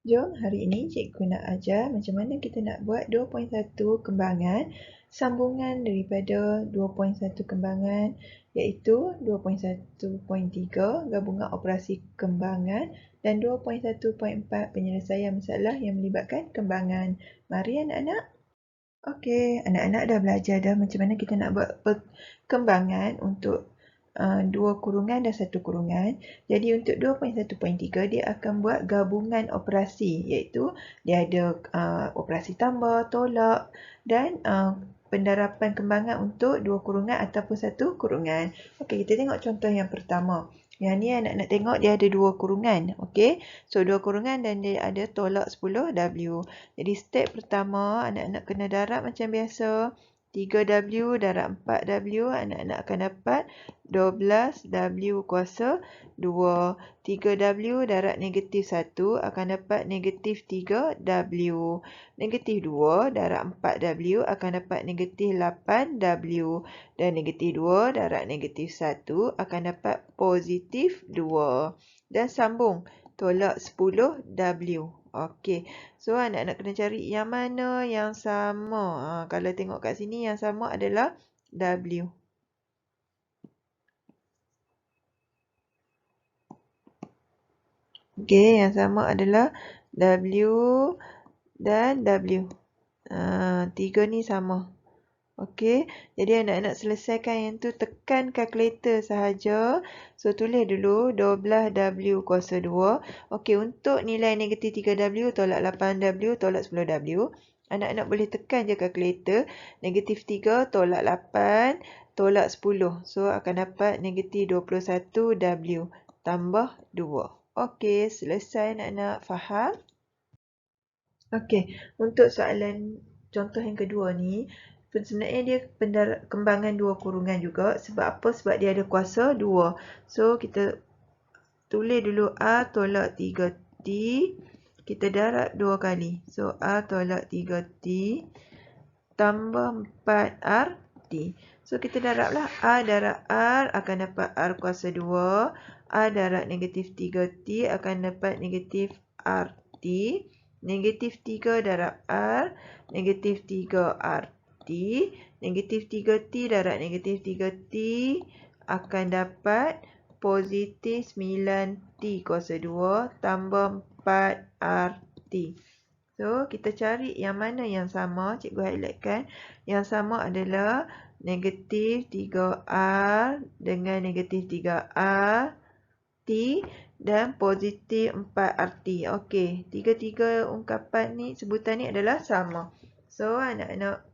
Jom hari ini cikgu nak ajar macam mana kita nak buat 2.1 kembangan sambungan daripada 2.1 kembangan iaitu 2.1.3 gabungan operasi kembangan dan 2.1.4 penyelesaian masalah yang melibatkan kembangan. Mari anak-anak. Okey, anak-anak dah belajar dah macam mana kita nak buat perkembangan untuk dua kurungan dan satu kurungan. Jadi untuk 2.1.3 dia akan buat gabungan operasi iaitu dia ada operasi tambah, tolak dan pendarapan kembangan untuk dua kurungan ataupun satu kurungan. Okey, kita tengok contoh yang pertama. Yang ni anak-anak tengok dia ada dua kurungan. Okey, so dua kurungan dan dia ada tolak 10W. Jadi step pertama anak-anak kena darab macam biasa. 3W darab 4W, anak-anak akan dapat 12W kuasa 2. 3W darab negatif 1 akan dapat negatif 3W. Negatif 2 darab 4W akan dapat negatif 8W. Dan negatif 2 darab negatif 1 akan dapat positif 2. Dan sambung tolak 10W. Okey, so anak-anak kena cari yang mana yang sama. Kalau tengok kat sini yang sama adalah W. Okey, yang sama adalah W dan W. Tiga ni sama. Okey, jadi anak-anak selesaikan yang tu tekan kalkulator sahaja. So tulis dulu 12W kuasa 2. Okey, untuk nilai negatif 3W tolak 8W tolak 10W, anak-anak boleh tekan je kalkulator. Negatif 3 tolak 8 tolak 10. So akan dapat negatif 21W tambah 2. Okey, selesai anak-anak. Faham? Okey, untuk soalan contoh yang kedua ni, sebenarnya dia kembangan dua kurungan juga. Sebab apa? Sebab dia ada kuasa 2. So, kita tulis dulu A tolak 3T. Kita darab 2 kali. So, A tolak 3T tambah 4RT. So, kita darablah A darab R akan dapat R kuasa 2. A darab negatif 3T akan dapat negatif RT. Negatif 3 darab R, negatif 3RT. Negatif 3T darab negatif 3T akan dapat positif 9T kuasa 2 tambah 4RT. So, kita cari yang mana yang sama. Cikgu highlightkan. Yang sama adalah negatif 3R dengan negatif 3RT dan positif 4RT. Okey, tiga-tiga ungkapan ni, sebutan ni adalah sama. So, anak-anak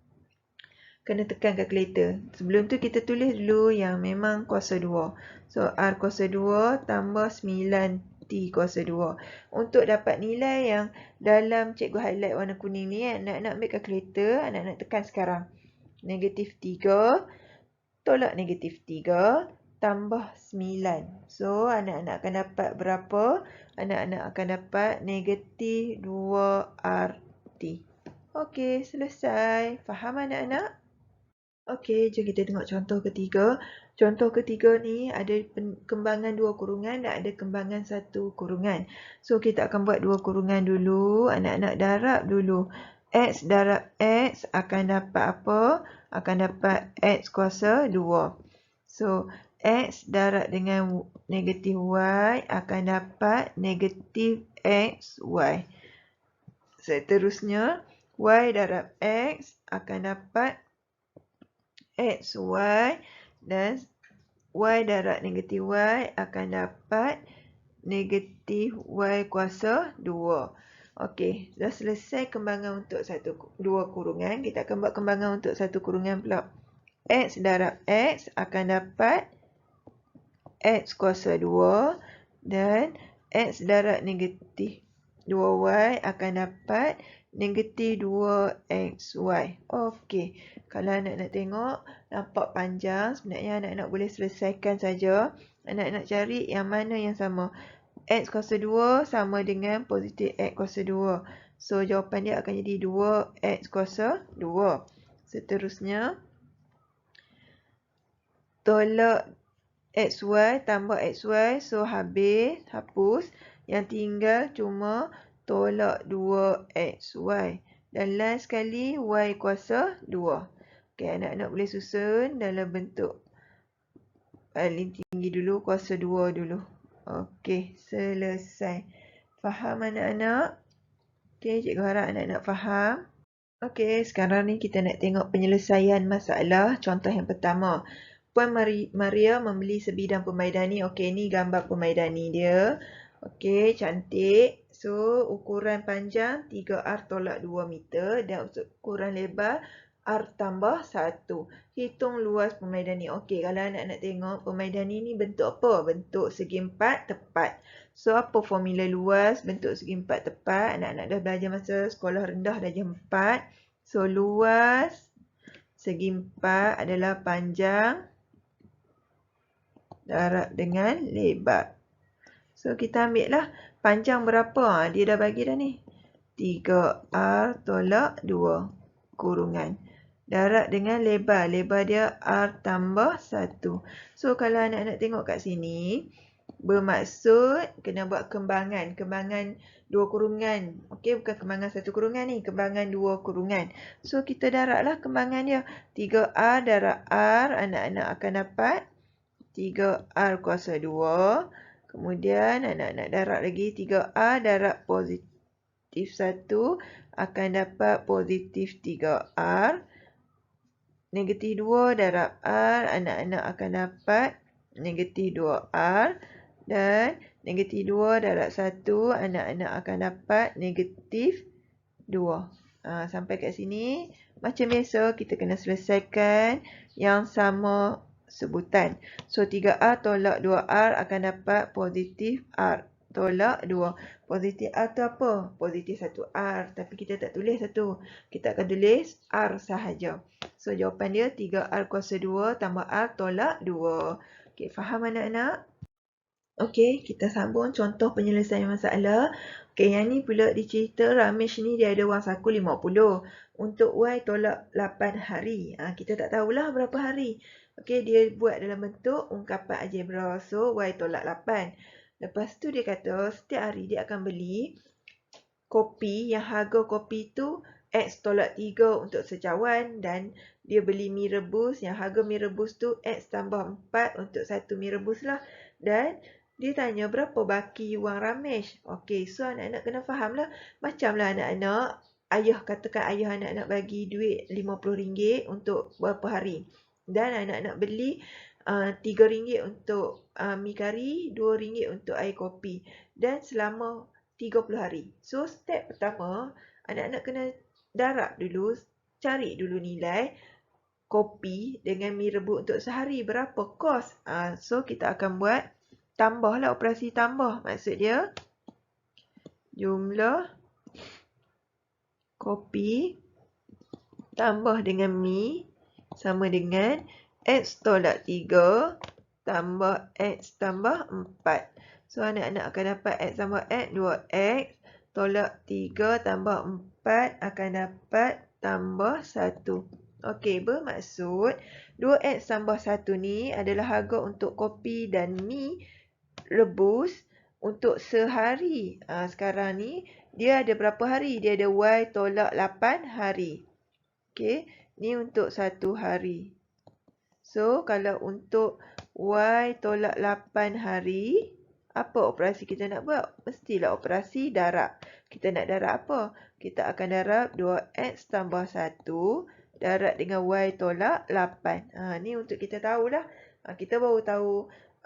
kena tekan kalkulator. Sebelum tu kita tulis dulu yang memang kuasa 2. So, R kuasa 2 tambah 9T kuasa 2. Untuk dapat nilai yang dalam cikgu highlight warna kuning ni, anak-anak ambil kalkulator, anak-anak tekan sekarang. Negatif 3 tolak negatif 3 tambah 9. So, anak-anak akan dapat berapa? Anak-anak akan dapat negatif 2RT. Okey, selesai. Faham anak-anak? Okey, jom kita tengok contoh ketiga. Contoh ketiga ni ada kembangan dua kurungan dan ada kembangan satu kurungan. So, kita akan buat dua kurungan dulu. Anak-anak darab dulu. X darab X akan dapat apa? Akan dapat X kuasa 2. So, X darab dengan negatif Y akan dapat negatif XY. Seterusnya, Y darab X akan dapat XY dan Y darab negatif Y akan dapat negatif Y kuasa 2. Okey, dah selesai kembangan untuk dua kurungan. Kita akan buat kembangan untuk satu kurungan pula. X darab X akan dapat X kuasa 2 dan X darab negatif 2Y akan dapat negatif 2XY. Okey, kalau anak-anak tengok nampak panjang, sebenarnya anak-anak boleh selesaikan saja. Anak-anak cari yang mana yang sama. X kuasa 2 sama dengan positif X kuasa 2. So, jawapan dia akan jadi 2X kuasa 2. Seterusnya, tolak XY tambah XY. So, hapus. Yang tinggal cuma tolak 2xy. Dan last sekali y kuasa 2. Okey, anak-anak boleh susun dalam bentuk paling tinggi dulu, kuasa 2 dulu. Okey, selesai. Faham anak-anak? Okey, cikgu harap anak-anak faham. Okey, sekarang ni kita nak tengok penyelesaian masalah. Contoh yang pertama. Puan Maria membeli sebidang permaidani. Okey, ni gambar permaidani dia. Okey, cantik. So, ukuran panjang 3R tolak 2 meter dan ukuran lebar R tambah 1. Hitung luas permaidani. Okey, kalau anak-anak tengok permaidani ni bentuk apa? Bentuk segi empat tepat. So, apa formula luas bentuk segi empat tepat? Anak-anak dah belajar masa sekolah rendah darjah 4. So, luas segi empat adalah panjang darab dengan lebar. So, kita ambil lah panjang berapa? Dia dah bagi dah ni. 3R tolak 2 kurungan. Darab dengan lebar. Lebar dia R tambah 1. So, kalau anak-anak tengok kat sini, bermaksud kena buat kembangan. Kembangan 2 kurungan. Okey, bukan kembangan 1 kurungan ni. Kembangan 2 kurungan. So, kita darablah kembangan dia. 3R darab R, anak-anak akan dapat 3R kuasa 2. Kemudian anak-anak darab lagi 3R darab positif 1 akan dapat positif 3R. Negatif 2 darab R, anak-anak akan dapat negatif 2R. Dan negatif 2 darab 1, anak-anak akan dapat negatif 2. Sampai kat sini. Macam biasa, kita kena selesaikan yang sama sebutan. So, 3R tolak 2R akan dapat positif R tolak 2. Positif R tu apa? Positif 1R. Tapi kita tak tulis 1. Kita akan tulis R sahaja. So, jawapan dia 3R kuasa 2 tambah R tolak 2. Okey, faham anak-anak? Okey, kita sambung contoh penyelesaian masalah. Okey, yang ni pula dicerita Ramesh ni dia ada wang saku 50. Untuk Y tolak 8 hari. Kita tak tahulah berapa hari. Okey, dia buat dalam bentuk ungkapan algebra. So, Y tolak 8. Lepas tu dia kata setiap hari dia akan beli kopi yang harga kopi tu X tolak 3 untuk secawan. Dan dia beli mi rebus yang harga mi rebus tu X tambah 4 untuk satu mi rebus lah. Dan dia tanya berapa baki wang Ramesh. Okey, so anak-anak kena faham lah. Macamlah anak-anak, katakan ayah anak-anak bagi duit RM50 untuk berapa hari. Dan anak-anak beli RM3 untuk mi kari, RM2 untuk air kopi. Dan selama 30 hari. So, step pertama, anak-anak kena darab dulu, cari dulu nilai kopi dengan mi rebus untuk sehari. Berapa kos? So, kita akan buat tambahlah, operasi tambah. Maksud dia, jumlah kopi tambah dengan mi sama dengan X tolak 3 tambah X tambah 4. So, anak-anak akan dapat X tambah X, 2X. Tolak 3 tambah 4 akan dapat tambah 1. Okey, bermaksud 2X tambah 1 ni adalah harga untuk kopi dan mi rebus untuk sehari. Sekarang ni dia ada berapa hari? Dia ada Y tolak 8 hari. Okey, ni untuk satu hari. So, kalau untuk Y tolak 8 hari, apa operasi kita nak buat? Mestilah operasi darab. Kita nak darab apa? Kita akan darab 2X tambah 1 darab dengan Y tolak 8. Ni untuk kita tahulah. Kita baru tahu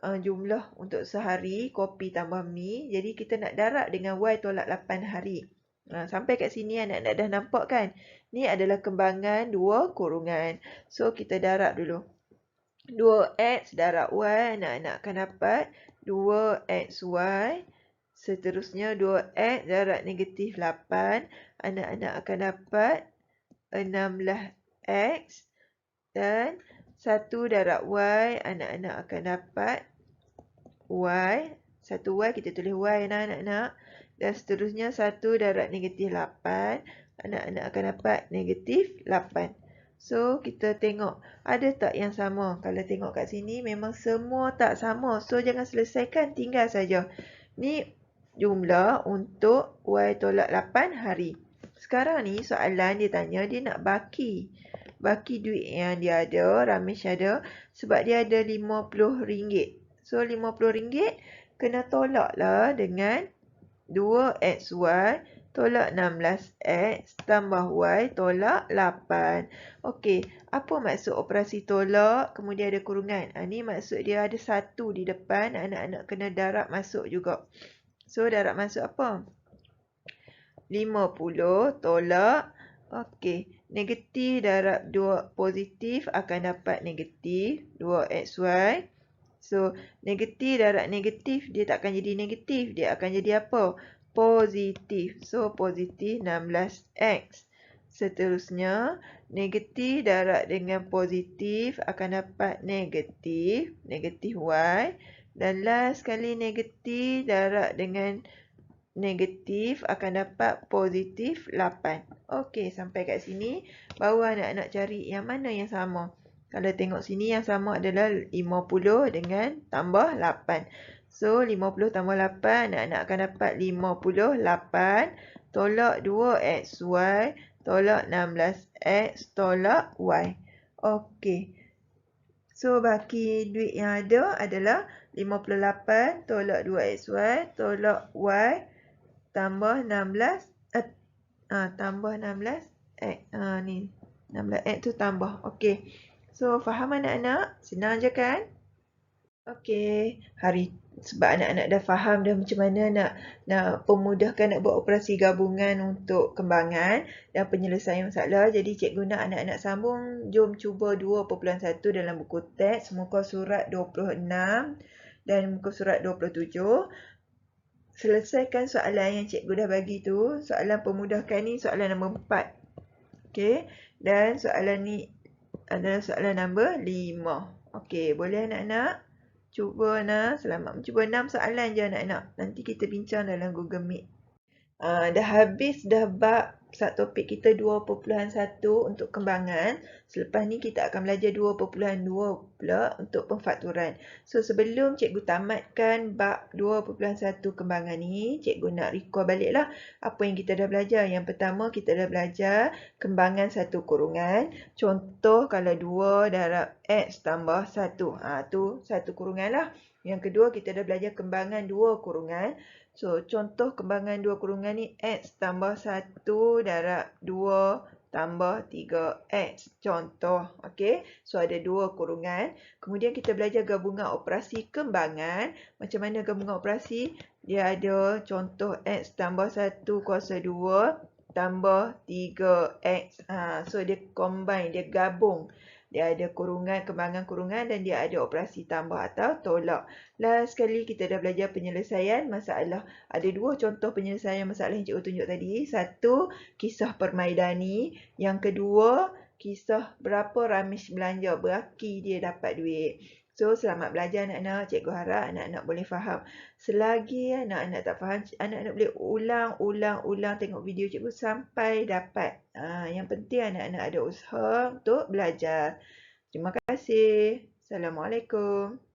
jumlah untuk sehari kopi tambah mi. Jadi, kita nak darab dengan Y tolak 8 hari. Sampai kat sini anak-anak dah nampak kan? Ni adalah kembangan 2 kurungan. So, kita darab dulu. 2X darab Y, anak-anak akan dapat 2XY. Seterusnya 2X darab negatif 8. Anak-anak akan dapat 16X. Dan 1 darab Y, anak-anak akan dapat Y. 1Y, kita tulis Y anak-anak. Dan seterusnya 1 darab negatif 8. Anak-anak akan dapat negatif 8. So, kita tengok ada tak yang sama. Kalau tengok kat sini memang semua tak sama. So, jangan selesaikan, tinggal saja. Ni jumlah untuk Y tolak 8 hari. Sekarang ni soalan dia tanya dia nak baki. Baki duit yang dia ada, Ramesh ada, sebab dia ada RM50. So RM50 kena tolak lah dengan 2XY tolak 16X tambah Y tolak 8. Okey, apa maksud operasi tolak kemudian ada kurungan? Ni maksud dia ada 1 di depan, anak-anak kena darab masuk juga. So darab masuk apa? 50 tolak. Okey, negatif darab 2 positif akan dapat negatif 2XY. So, negatif darab negatif, dia tak akan jadi negatif. Dia akan jadi apa? Positif. So, positif 16X. Seterusnya, negatif darab dengan positif akan dapat negatif. Negatif Y. Dan last sekali, negatif darab dengan negatif akan dapat positif 8. Okey, sampai kat sini. Baru anak-anak cari yang mana yang sama. Kalau tengok sini yang sama adalah 50 dengan tambah 8. So 50 tambah 8 anak-anak akan dapat 58 tolak 2XY tolak 16X tolak Y. Okey. So baki duit yang ada adalah 58 tolak 2XY tolak Y tambah 16 tambah 16X. Ni 16X tu tambah. Okey. So, faham anak-anak? Senang je kan? Okey. Sebab anak-anak dah faham dah macam mana nak pemudahkan nak buat operasi gabungan untuk kembangan dan penyelesaian masalah. Jadi, cikgu nak anak-anak sambung. Jom cuba 2.1 dalam buku teks. Muka surat 26 dan muka surat 27. Selesaikan soalan yang cikgu dah bagi tu. Soalan pemudahkan ni soalan nombor 4. Okey. Dan soalan ni adalah soalan nombor 5. Okey, boleh anak-anak? Cuba selamat mencuba 6 soalan je anak-anak. Nanti kita bincang dalam Google Meet. Dah habis dah bab topik kita 2.1 untuk kembangan. Selepas ni kita akan belajar 2.2 pula untuk pemfakturan. So sebelum cikgu tamatkan bab 2.1 kembangan ni, cikgu nak recall baliklah apa yang kita dah belajar. Yang pertama kita dah belajar kembangan satu kurungan. Contoh kalau 2 darab X tambah 1. Tu satu kurungan lah. Yang kedua kita dah belajar kembangan 2 kurungan. So, contoh kembangan 2 kurungan ni X tambah 1 darab 2 tambah 3X. Contoh, okey. So, ada 2 kurungan. Kemudian kita belajar gabungan operasi kembangan. Macam mana gabungan operasi? Dia ada contoh X tambah 1 kuasa 2 tambah 3X. So, dia combine, dia gabung. Dia ada kurungan, kembangan kurungan dan dia ada operasi tambah atau tolak. Last sekali kita dah belajar penyelesaian masalah. Ada 2 contoh penyelesaian masalah yang cikgu tunjuk tadi. Satu, kisah permaidani. Yang kedua, kisah berapa Ramesh belanja, beraki dia dapat duit. So, selamat belajar anak-anak. Cikgu harap anak-anak boleh faham. Selagi anak-anak tak faham, anak-anak boleh ulang tengok video cikgu sampai dapat. Yang penting anak-anak ada usaha untuk belajar. Terima kasih. Assalamualaikum.